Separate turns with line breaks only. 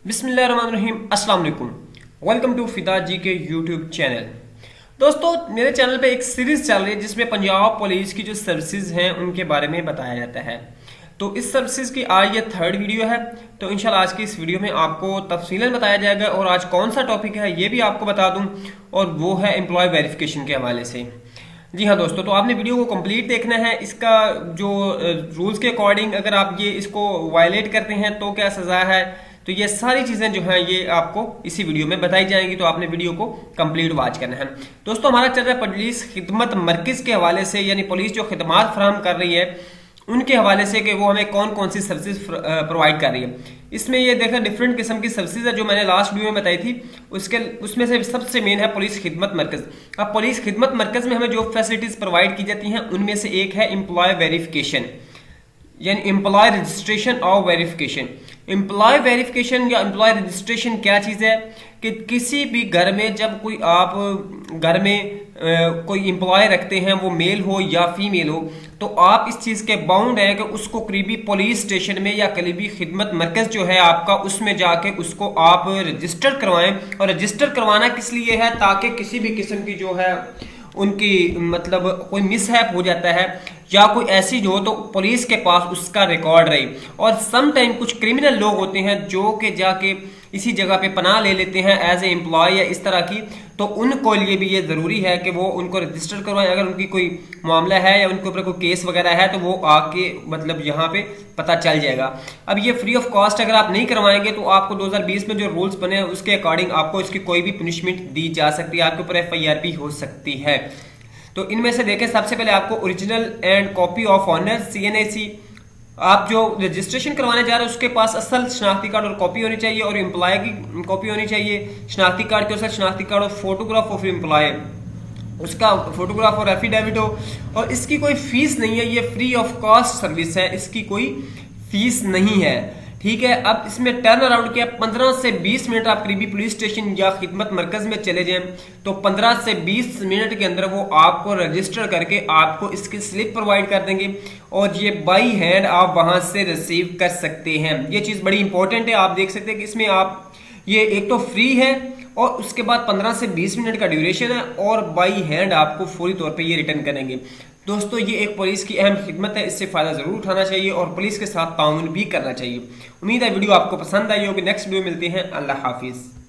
बिस्मिल्लाहिर्रहमानिर्रहीम, अस्सलाम वालेकुम। वेलकम टू फिदा जी के यूट्यूब चैनल। दोस्तों, मेरे चैनल पे एक सीरीज चल रही है जिसमें पंजाब पुलिस की जो सर्विसेज हैं उनके बारे में बताया जाता है। तो इस सर्विसेज की आज ये थर्ड वीडियो है। तो इंशाल्लाह आज की इस वीडियो में आपको तफसीलन बताया जाएगा और आज कौन सा टॉपिक है ये भी आपको बता दूं, और वो है एम्प्लॉय वेरिफिकेशन के हवाले से। जी हाँ दोस्तों, तो आपने वीडियो को कंप्लीट देखना है। इसका जो रूल्स के अकॉर्डिंग अगर आप ये इसको वायलेट करते हैं तो क्या सज़ा है, तो ये सारी चीज़ें जो हैं ये आपको इसी वीडियो में बताई जाएंगी। तो आपने वीडियो को कंप्लीट वॉच करना है। दोस्तों, हमारा चल रहा है पुलिस खिदमत मरकज़ के हवाले से, यानी पुलिस जो खिदमात फराहम कर रही है उनके हवाले से कि वो हमें कौन कौन सी सर्विसेज प्रोवाइड कर रही है। इसमें ये देखा डिफरेंट किस्म की सर्विसेज है जो मैंने लास्ट वीडियो में बताई थी। उसमें से सबसे मेन है पुलिस खिदमत मरकज़। अब पुलिस खिदमत मरकज़ में हमें जो फैसिलिटीज़ प्रोवाइड की जाती हैं उनमें से एक है एम्प्लॉय वेरिफिकेशन, यानी एम्प्लॉय रजिस्ट्रेशन और वेरिफिकेशन। एम्प्लॉय वेरिफिकेशन या एम्प्लॉय रजिस्ट्रेशन क्या चीज़ है कि किसी भी घर में जब कोई आप घर में कोई एम्प्लॉय रखते हैं, वो मेल हो या फीमेल हो, तो आप इस चीज़ के बाउंड हैं कि उसको करीबी पुलिस स्टेशन में या करीबी खिदमत मरकज़ जो है आपका, उसमें जाके उसको आप रजिस्टर करवाएं। और रजिस्टर करवाना किस लिए है, ताकि किसी भी किस्म की जो है उनकी मतलब कोई मिसहैप हो जाता है या कोई ऐसी जो तो पुलिस के पास उसका रिकॉर्ड रहे। और सम टाइम कुछ क्रिमिनल लोग होते हैं जो कि जाके इसी जगह पे पनाह ले लेते हैं एज ए एम्प्लॉय या इस तरह की, तो उनको लिए भी ये ज़रूरी है कि वो उनको रजिस्टर करवाएं। अगर उनकी कोई मामला है या उनके ऊपर कोई केस वगैरह है तो वो आके मतलब यहाँ पे पता चल जाएगा। अब ये फ्री ऑफ कॉस्ट अगर आप नहीं करवाएंगे तो आपको 2020 में जो रूल्स बने हैं उसके अकॉर्डिंग आपको इसकी कोई भी पनिशमेंट दी जा सकती है, आपके ऊपर FIR भी हो सकती है। तो इनमें से देखें, सबसे पहले आपको original and copy of honour CNAC, आप जो रजिस्ट्रेशन करवाने जा रहे हैं उसके पास असल शनाख्ती कार्ड और कॉपी होनी चाहिए, और एम्प्लॉय की कॉपी होनी चाहिए शनाख्ती कार्ड के, साथ शनाख्ती कार्ड और फोटोग्राफ ऑफ एम्प्लॉय, उसका फोटोग्राफ और एफिडेविट हो। और इसकी कोई फीस नहीं है, ये फ्री ऑफ कॉस्ट सर्विस है, इसकी कोई फीस नहीं है, ठीक है। अब इसमें टर्न अराउंड क्या, 15 से 20 मिनट आप करीबी पुलिस स्टेशन या खिदमत मरकज में चले जाएं तो 15 से 20 मिनट के अंदर वो आपको रजिस्टर करके आपको इसकी स्लिप प्रोवाइड कर देंगे, और ये बाई हैंड आप वहां से रिसीव कर सकते हैं। ये चीज़ बड़ी इंपॉर्टेंट है। आप देख सकते हैं कि इसमें आप ये एक तो फ्री है और उसके बाद 15 से 20 मिनट का ड्यूरेशन है, और बाई हैंड आपको फौरी तौर पे ये रिटर्न करेंगे। दोस्तों, ये एक पुलिस की अहम खिदमत है, इससे फ़ायदा ज़रूर उठाना चाहिए और पुलिस के साथ ताउन भी करना चाहिए। उम्मीद है वीडियो आपको पसंद आई होगी। नेक्स्ट वीडियो मिलते हैं। अल्लाह हाफिज़।